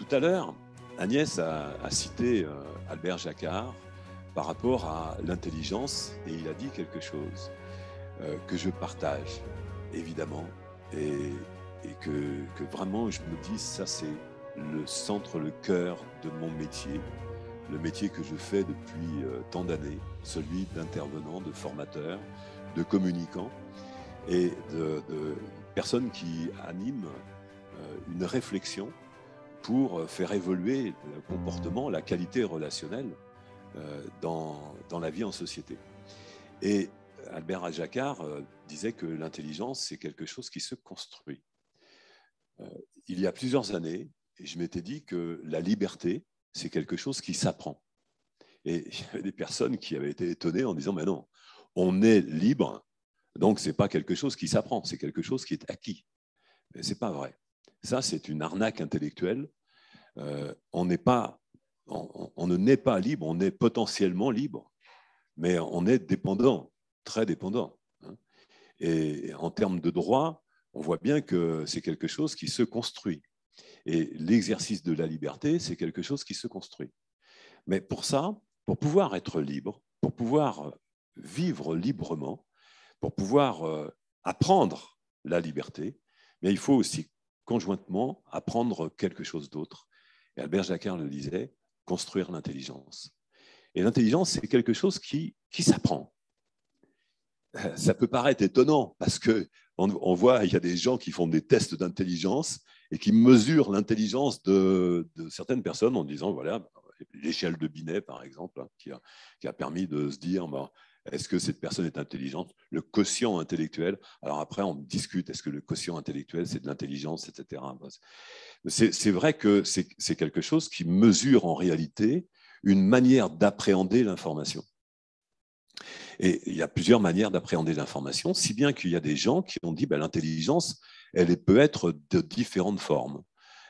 Tout à l'heure, Agnès a cité Albert Jacquard par rapport à l'intelligence et il a dit quelque chose que je partage évidemment et que vraiment je me dis ça c'est le centre, le cœur de mon métier, le métier que je fais depuis tant d'années, celui d'intervenant, de formateur, de communicant et de personnes qui animent une réflexion pour faire évoluer le comportement, la qualité relationnelle dans la vie en société. Et Albert Jacquard disait que l'intelligence, c'est quelque chose qui se construit. Il y a plusieurs années, je m'étais dit que la liberté, c'est quelque chose qui s'apprend. Et il y avait des personnes qui avaient été étonnées en disant « Mais non, on est libre, donc ce n'est pas quelque chose qui s'apprend, c'est quelque chose qui est acquis. » Mais ce n'est pas vrai. Ça, c'est une arnaque intellectuelle. On ne naît pas libre, on est potentiellement libre, mais on est dépendant, très dépendant. Et en termes de droit, on voit bien que c'est quelque chose qui se construit. Et l'exercice de la liberté, c'est quelque chose qui se construit. Mais pour ça, pour pouvoir être libre, pour pouvoir vivre librement, pour pouvoir apprendre la liberté, mais il faut aussi conjointement apprendre quelque chose d'autre. Et Albert Jacquard le disait, construire l'intelligence. Et l'intelligence, c'est quelque chose qui s'apprend. Ça peut paraître étonnant parce qu'on voit, il y a des gens qui font des tests d'intelligence et qui mesurent l'intelligence de certaines personnes en disant, voilà, l'échelle de Binet, par exemple, qui a permis de se dire, est-ce que cette personne est intelligente? Le quotient intellectuel. Alors après, on discute, est-ce que le quotient intellectuel, c'est de l'intelligence, etc. C'est vrai que c'est quelque chose qui mesure en réalité une manière d'appréhender l'information. Et il y a plusieurs manières d'appréhender l'information, si bien qu'il y a des gens qui ont dit l'intelligence, elle peut être de différentes formes.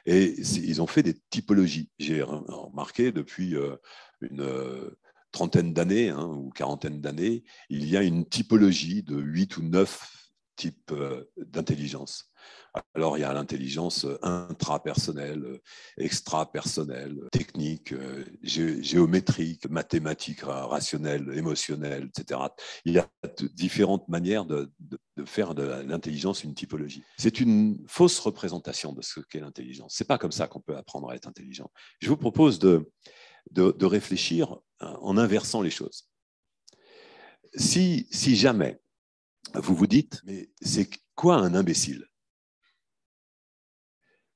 Et ils ont fait des typologies. J'ai remarqué depuis une trentaine d'années ou quarantaine d'années, il y a une typologie de 8 ou 9 types d'intelligence. Alors, il y a l'intelligence intrapersonnelle, extrapersonnelle, technique, géométrique, mathématique, rationnelle, émotionnelle, etc. Il y a différentes manières de faire de l'intelligence une typologie. C'est une fausse représentation de ce qu'est l'intelligence. Ce n'est pas comme ça qu'on peut apprendre à être intelligent. Je vous propose de réfléchir en inversant les choses. Si jamais vous vous dites, mais c'est quoi un imbécile?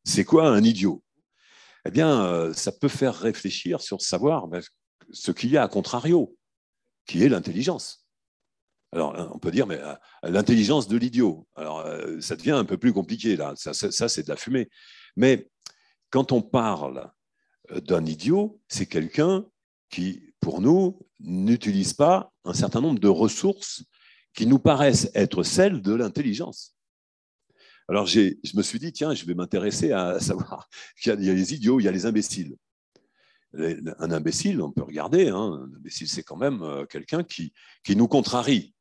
C'est quoi un idiot? Eh bien, ça peut faire réfléchir sur savoir ce qu'il y a à contrario, qui est l'intelligence. Alors, on peut dire, mais l'intelligence de l'idiot. Alors, ça devient un peu plus compliqué, là. Ça c'est de la fumée. Mais quand on parle d'un idiot, c'est quelqu'un qui, pour nous, n'utilise pas un certain nombre de ressources qui nous paraissent être celles de l'intelligence. Alors, je me suis dit, tiens, je vais m'intéresser à savoir qu'il y a les idiots, il y a les imbéciles. Un imbécile, on peut regarder, un imbécile, c'est quand même quelqu'un qui nous contrarie.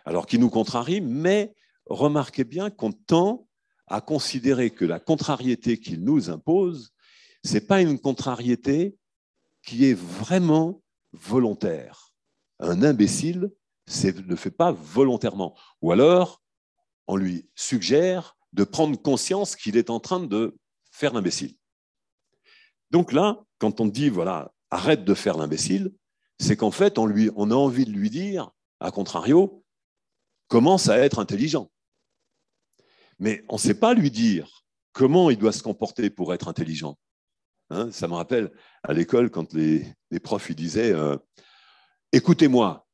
Alors, qui nous contrarie, mais remarquez bien qu'on tend à considérer que la contrariété qu'il nous impose, ce n'est pas une contrariété qui est vraiment volontaire. Un imbécile ne le fait pas volontairement. Ou alors, on lui suggère de prendre conscience qu'il est en train de faire l'imbécile. Donc là, quand on dit, voilà, arrête de faire l'imbécile, c'est qu'en fait, on a envie de lui dire, à contrario, commence à être intelligent. Mais on ne sait pas lui dire comment il doit se comporter pour être intelligent. Ça me rappelle à l'école quand les profs ils disaient écoutez-moi,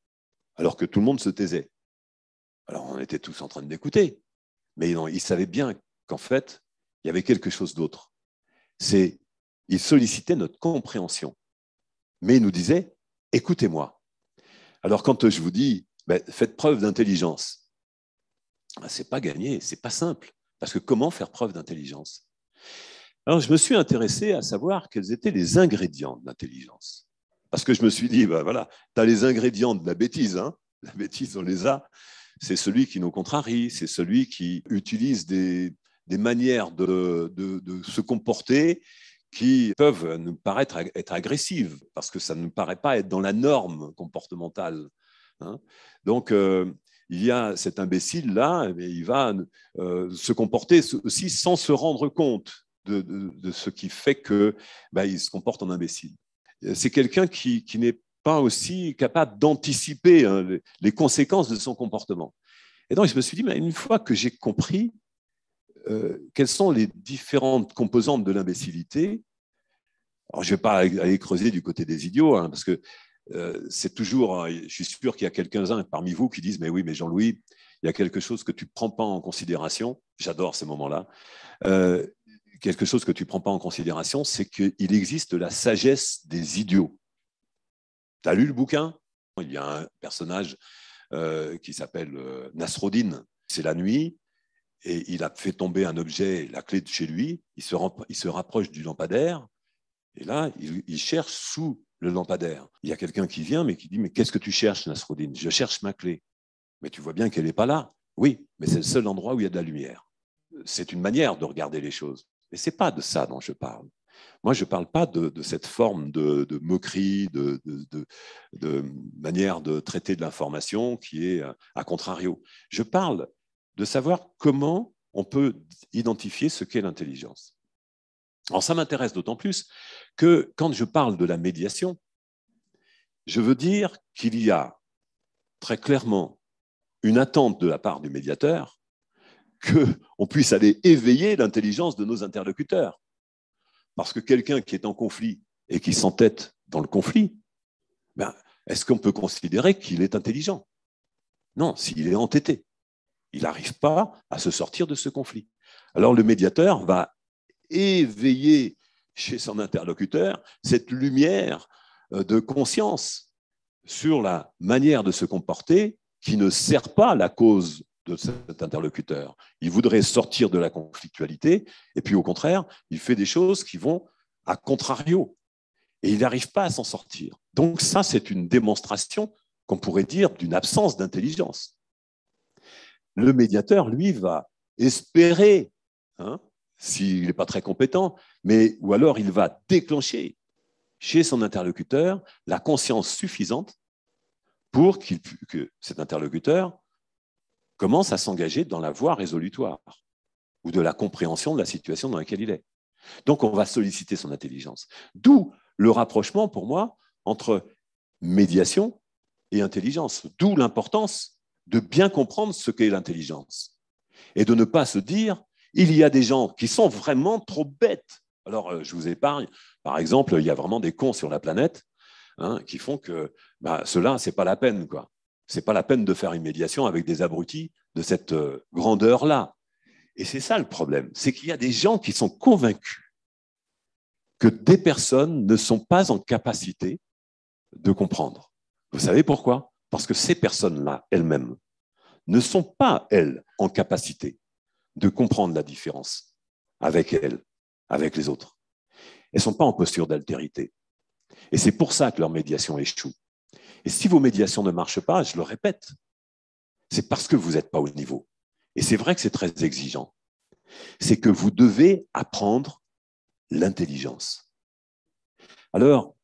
alors que tout le monde se taisait. Alors on était tous en train d'écouter, mais non, ils savaient bien qu'en fait, il y avait quelque chose d'autre. Ils sollicitaient notre compréhension, mais ils nous disaient écoutez-moi. Alors quand je vous dis faites preuve d'intelligence, c'est pas gagné, c'est pas simple, parce que comment faire preuve d'intelligence? Alors, je me suis intéressé à savoir quels étaient les ingrédients de l'intelligence. Parce que je me suis dit, voilà, tu as les ingrédients de la bêtise. La bêtise, on les a. C'est celui qui nous contrarie, c'est celui qui utilise des des manières de se comporter qui peuvent nous paraître être agressives, parce que ça ne nous paraît pas être dans la norme comportementale. Hein. Donc, il y a cet imbécile-là, mais il va se comporter aussi sans se rendre compte de ce qui fait qu'il se comporte en imbécile. C'est quelqu'un qui n'est pas aussi capable d'anticiper les conséquences de son comportement. Et donc, je me suis dit, une fois que j'ai compris quelles sont les différentes composantes de l'imbécilité, alors je ne vais pas aller creuser du côté des idiots, parce que c'est toujours, je suis sûr qu'il y a quelques-uns parmi vous qui disent, mais oui, mais Jean-Louis, il y a quelque chose que tu ne prends pas en considération. J'adore ces moments-là. Quelque chose que tu ne prends pas en considération, c'est qu'il existe la sagesse des idiots. Tu as lu le bouquin? Il y a un personnage qui s'appelle Nasruddin. C'est la nuit et il a fait tomber un objet, la clé de chez lui. Il se rapproche du lampadaire et là, il cherche sous le lampadaire. Il y a quelqu'un qui vient mais qui dit « Mais qu'est-ce que tu cherches, Nasruddin? Je cherche ma clé. » Mais tu vois bien qu'elle n'est pas là. Oui, mais c'est le seul endroit où il y a de la lumière. C'est une manière de regarder les choses. Mais ce n'est pas de ça dont je parle. Moi, je ne parle pas de cette forme de moquerie, de manière de traiter de l'information qui est à contrario. Je parle de savoir comment on peut identifier ce qu'est l'intelligence. Alors, ça m'intéresse d'autant plus que quand je parle de la médiation, je veux dire qu'il y a très clairement une attente de la part du médiateur qu'on puisse aller éveiller l'intelligence de nos interlocuteurs. Parce que quelqu'un qui est en conflit et qui s'entête dans le conflit, est-ce qu'on peut considérer qu'il est intelligent? Non, s'il est entêté. Il n'arrive pas à se sortir de ce conflit. Alors le médiateur va éveiller chez son interlocuteur cette lumière de conscience sur la manière de se comporter qui ne sert pas la cause de cet interlocuteur. Il voudrait sortir de la conflictualité et puis au contraire, il fait des choses qui vont à contrario et il n'arrive pas à s'en sortir. Donc ça, c'est une démonstration qu'on pourrait dire d'une absence d'intelligence. Le médiateur, lui, va espérer, s'il n'est pas très compétent, ou alors il va déclencher chez son interlocuteur la conscience suffisante pour que cet interlocuteur commence à s'engager dans la voie résolutoire ou de la compréhension de la situation dans laquelle il est. Donc, on va solliciter son intelligence. D'où le rapprochement, pour moi, entre médiation et intelligence. D'où l'importance de bien comprendre ce qu'est l'intelligence et de ne pas se dire il y a des gens qui sont vraiment trop bêtes. Alors, je vous épargne. Par exemple, il y a vraiment des cons sur la planète qui font que cela, ce n'est pas la peine, quoi. Ce n'est pas la peine de faire une médiation avec des abrutis de cette grandeur-là. Et c'est ça le problème, c'est qu'il y a des gens qui sont convaincus que des personnes ne sont pas en capacité de comprendre. Vous savez pourquoi? Parce que ces personnes-là, elles-mêmes, ne sont pas, elles, en capacité de comprendre la différence avec elles, avec les autres. Elles ne sont pas en posture d'altérité. Et c'est pour ça que leur médiation échoue. Et si vos médiations ne marchent pas, je le répète, c'est parce que vous n'êtes pas au niveau. Et c'est vrai que c'est très exigeant. C'est que vous devez apprendre l'intelligence. Alors,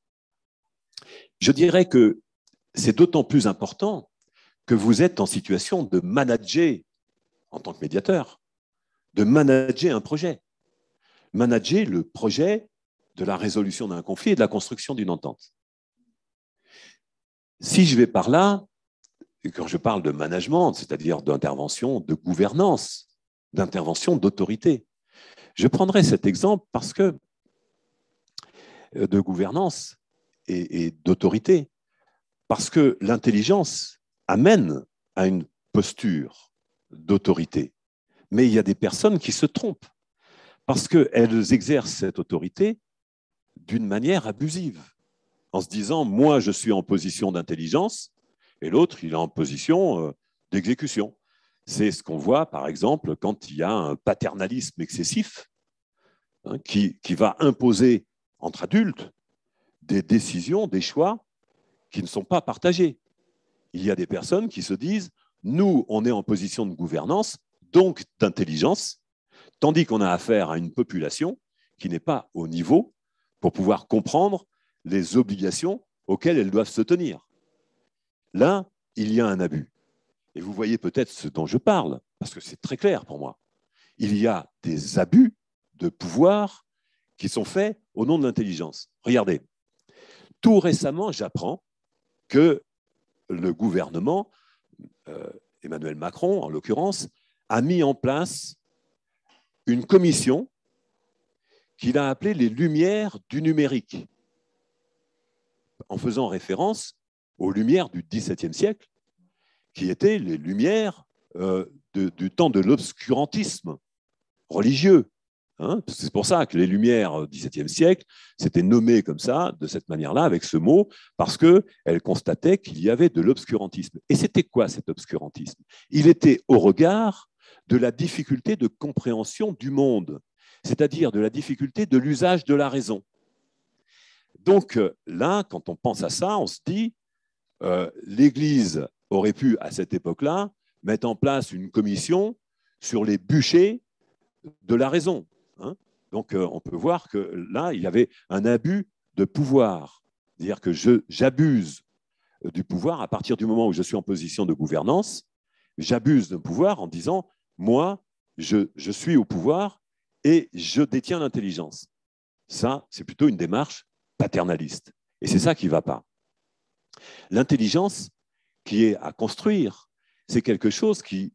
je dirais que c'est d'autant plus important que vous êtes en situation de manager, en tant que médiateur, de manager un projet. Manager le projet de la résolution d'un conflit et de la construction d'une entente. Si je vais par là, quand je parle de management, c'est-à-dire d'intervention, de gouvernance, d'intervention d'autorité, je prendrai cet exemple parce que de gouvernance et d'autorité, parce que l'intelligence amène à une posture d'autorité. Mais il y a des personnes qui se trompent parce qu'elles exercent cette autorité d'une manière abusive, en se disant « moi, je suis en position d'intelligence » et l'autre, il est en position d'exécution. C'est ce qu'on voit, par exemple, quand il y a un paternalisme excessif qui va imposer entre adultes des décisions, des choix qui ne sont pas partagés. Il y a des personnes qui se disent « nous, on est en position de gouvernance, donc d'intelligence, Tandis qu'on a affaire à une population qui n'est pas au niveau pour pouvoir comprendre les obligations auxquelles elles doivent se tenir. Là, il y a un abus. Et vous voyez peut-être ce dont je parle, parce que c'est très clair pour moi. Il y a des abus de pouvoir qui sont faits au nom de l'intelligence. Regardez, tout récemment, j'apprends que le gouvernement, Emmanuel Macron en l'occurrence, a mis en place une commission qu'il a appelée les Lumières du numérique, en faisant référence aux Lumières du XVIIe siècle, qui étaient les Lumières du temps de l'obscurantisme religieux. Hein, c'est pour ça que les Lumières du XVIIe siècle s'étaient nommées comme ça, de cette manière-là, avec ce mot, parce qu'elles constataient qu'il y avait de l'obscurantisme. Et c'était quoi cet obscurantisme? Il était au regard de la difficulté de compréhension du monde, c'est-à-dire de la difficulté de l'usage de la raison. Donc là, quand on pense à ça, on se dit, l'Église aurait pu, à cette époque-là, mettre en place une commission sur les bûchers de la raison. Hein. Donc on peut voir que là, il y avait un abus de pouvoir. C'est-à-dire que j'abuse du pouvoir à partir du moment où je suis en position de gouvernance, j'abuse de pouvoir en disant, moi, je suis au pouvoir et je détiens l'intelligence. Ça, c'est plutôt une démarche paternaliste. Et c'est ça qui ne va pas. L'intelligence qui est à construire, c'est quelque chose qui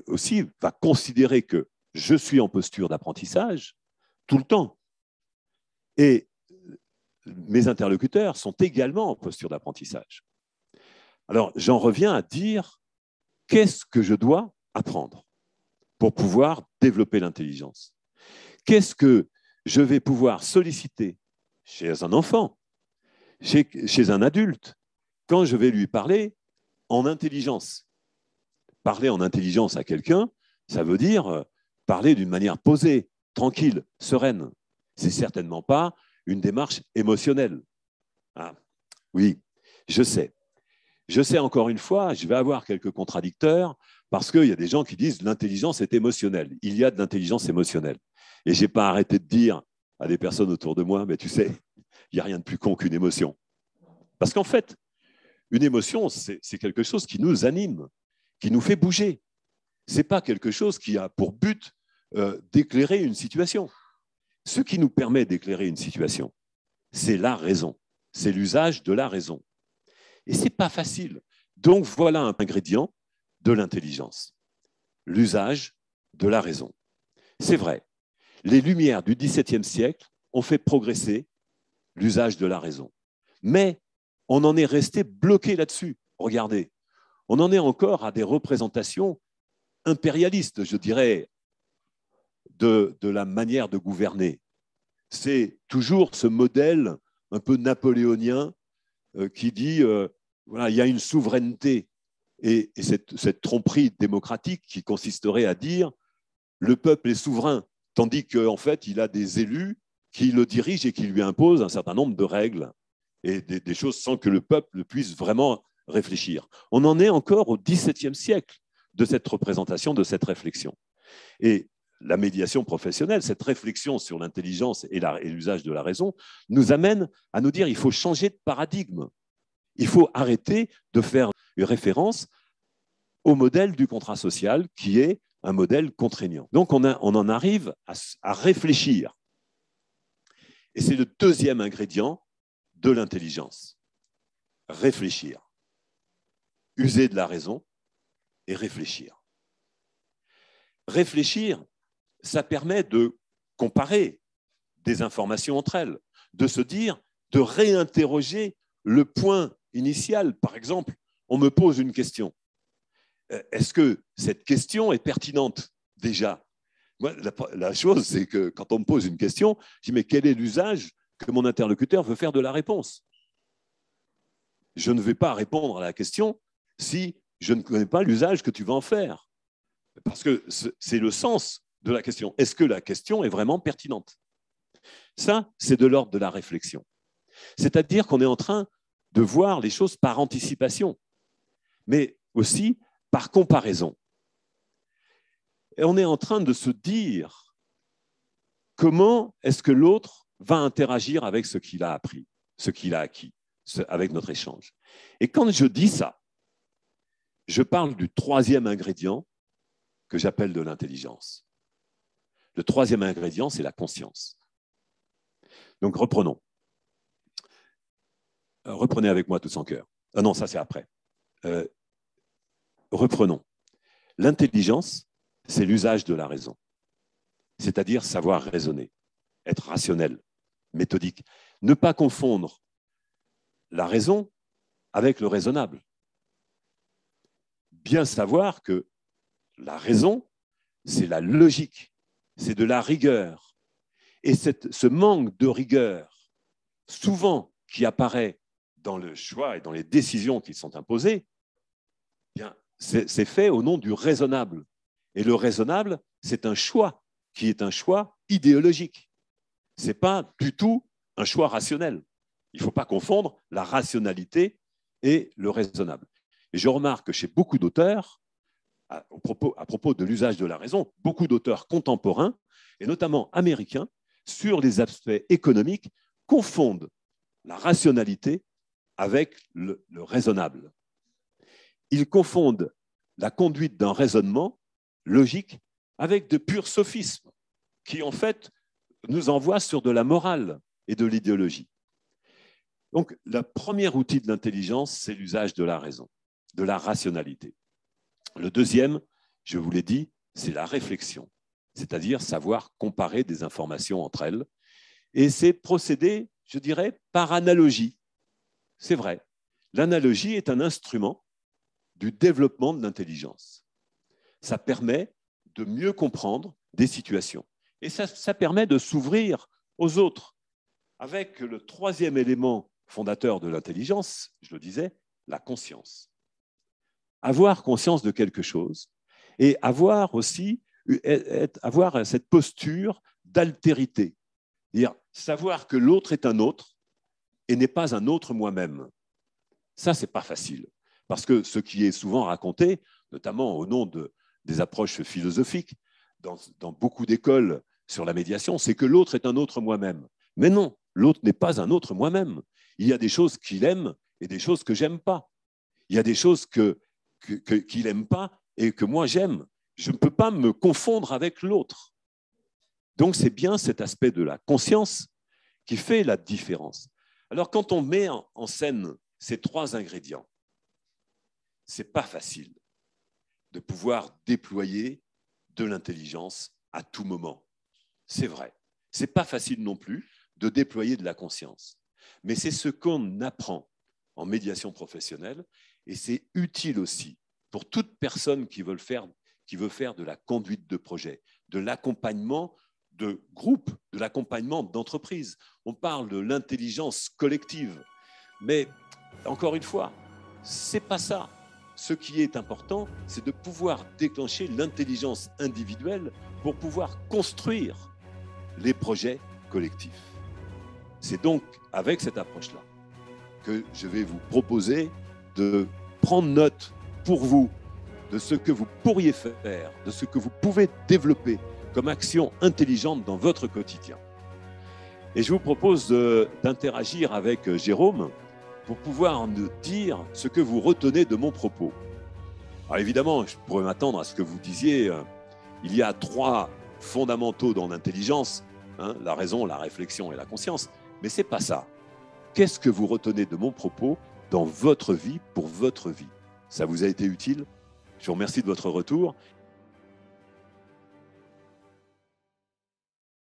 aussi va considérer que je suis en posture d'apprentissage tout le temps. Et mes interlocuteurs sont également en posture d'apprentissage. Alors, j'en reviens à dire, qu'est-ce que je dois apprendre pour pouvoir développer l'intelligence? Qu'est-ce que je vais pouvoir solliciter chez un enfant, chez un adulte, quand je vais lui parler en intelligence? Parler en intelligence à quelqu'un, ça veut dire parler d'une manière posée, tranquille, sereine. C'est certainement pas une démarche émotionnelle. Ah, oui, je sais. Je sais encore une fois, je vais avoir quelques contradicteurs parce qu'il y a des gens qui disent l'intelligence est émotionnelle. Il y a de l'intelligence émotionnelle. Et je n'ai pas arrêté de dire à des personnes autour de moi, mais tu sais, il n'y a rien de plus con qu'une émotion. Parce qu'en fait, une émotion, c'est quelque chose qui nous anime, qui nous fait bouger. Ce n'est pas quelque chose qui a pour but d'éclairer une situation. Ce qui nous permet d'éclairer une situation, c'est la raison, c'est l'usage de la raison. Et ce n'est pas facile. Donc voilà un ingrédient de l'intelligence, l'usage de la raison. C'est vrai, les Lumières du XVIIe siècle ont fait progresser l'usage de la raison. Mais on en est resté bloqué là-dessus. Regardez, on en est encore à des représentations impérialistes, je dirais, de la manière de gouverner. C'est toujours ce modèle un peu napoléonien qui dit voilà, il y a une souveraineté et cette tromperie démocratique qui consisterait à dire le peuple est souverain, tandis qu'en fait, il a des élus qui le dirigent et qui lui imposent un certain nombre de règles et des choses sans que le peuple puisse vraiment réfléchir. On en est encore au XVIIe siècle de cette représentation, de cette réflexion. Et la médiation professionnelle, cette réflexion sur l'intelligence et l'usage de la raison, nous amène à nous dire qu'il faut changer de paradigme. Il faut arrêter de faire une référence au modèle du contrat social qui est un modèle contraignant. Donc on en arrive à réfléchir. Et c'est le deuxième ingrédient de l'intelligence. Réfléchir. User de la raison et réfléchir. Réfléchir, ça permet de comparer des informations entre elles, de se dire, de réinterroger le point initial. Par exemple, on me pose une question. Est-ce que cette question est pertinente déjà? Moi, la chose, c'est que quand on me pose une question, je dis, mais quel est l'usage que mon interlocuteur veut faire de la réponse? Je ne vais pas répondre à la question si je ne connais pas l'usage que tu vas en faire. Parce que c'est le sens de la question. Est-ce que la question est vraiment pertinente? Ça, c'est de l'ordre de la réflexion. C'est-à-dire qu'on est en train de voir les choses par anticipation, mais aussi par comparaison. Et on est en train de se dire comment est-ce que l'autre va interagir avec ce qu'il a appris, ce qu'il a acquis, avec notre échange. Et quand je dis ça, je parle du troisième ingrédient que j'appelle de l'intelligence. Le troisième ingrédient, c'est la conscience. Donc, reprenons. Reprenez avec moi tous en cœur. Ah non, ça c'est après. Reprenons. L'intelligence, c'est l'usage de la raison, c'est-à-dire savoir raisonner, être rationnel, méthodique. Ne pas confondre la raison avec le raisonnable. Bien savoir que la raison, c'est la logique, c'est de la rigueur. Et ce manque de rigueur, souvent qui apparaît dans le choix et dans les décisions qui sont imposées, bien, c'est fait au nom du raisonnable. Et le raisonnable, c'est un choix qui est un choix idéologique. Ce n'est pas du tout un choix rationnel. Il ne faut pas confondre la rationalité et le raisonnable. Et je remarque que chez beaucoup d'auteurs, à propos de l'usage de la raison, beaucoup d'auteurs contemporains, et notamment américains, sur les aspects économiques, confondent la rationalité avec le raisonnable. Ils confondent la conduite d'un raisonnement logique avec de purs sophismes qui, en fait, nous envoient sur de la morale et de l'idéologie. Donc, le premier outil de l'intelligence, c'est l'usage de la raison, de la rationalité. Le deuxième, je vous l'ai dit, c'est la réflexion, c'est-à-dire savoir comparer des informations entre elles. Et c'est procéder, je dirais, par analogie. C'est vrai. L'analogie est un instrument du développement de l'intelligence. Ça permet de mieux comprendre des situations. Et ça permet de s'ouvrir aux autres. Avec le troisième élément fondateur de l'intelligence, je le disais, la conscience. Avoir conscience de quelque chose et avoir aussi avoir cette posture d'altérité. C'est-à-dire savoir que l'autre est un autre et n'est pas un autre moi-même. Ça, ce n'est pas facile. Parce que ce qui est souvent raconté, notamment au nom des approches philosophiques, dans beaucoup d'écoles sur la médiation, c'est que l'autre est un autre moi-même. Mais non, l'autre n'est pas un autre moi-même. Il y a des choses qu'il aime et des choses que j'aime pas. Il y a des choses qu'il n'aime pas et que moi j'aime. Je ne peux pas me confondre avec l'autre. Donc c'est bien cet aspect de la conscience qui fait la différence. Alors quand on met en scène ces trois ingrédients, ce n'est pas facile de pouvoir déployer de l'intelligence à tout moment. C'est vrai. Ce n'est pas facile non plus de déployer de la conscience. Mais c'est ce qu'on apprend en médiation professionnelle et c'est utile aussi pour toute personne qui veut faire de la conduite de projet, de l'accompagnement de groupe, de l'accompagnement d'entreprise. On parle de l'intelligence collective. Mais encore une fois, ce n'est pas ça. Ce qui est important, c'est de pouvoir déclencher l'intelligence individuelle pour pouvoir construire les projets collectifs. C'est donc avec cette approche-là que je vais vous proposer de prendre note pour vous de ce que vous pourriez faire, de ce que vous pouvez développer comme action intelligente dans votre quotidien. Et je vous propose d'interagir avec Jérôme pour pouvoir nous dire ce que vous retenez de mon propos. Alors évidemment, je pourrais m'attendre à ce que vous disiez il y a trois fondamentaux dans l'intelligence, la raison, la réflexion et la conscience, mais ce n'est pas ça. Qu'est-ce que vous retenez de mon propos dans votre vie, pour votre vie? Ça vous a été utile? Je vous remercie de votre retour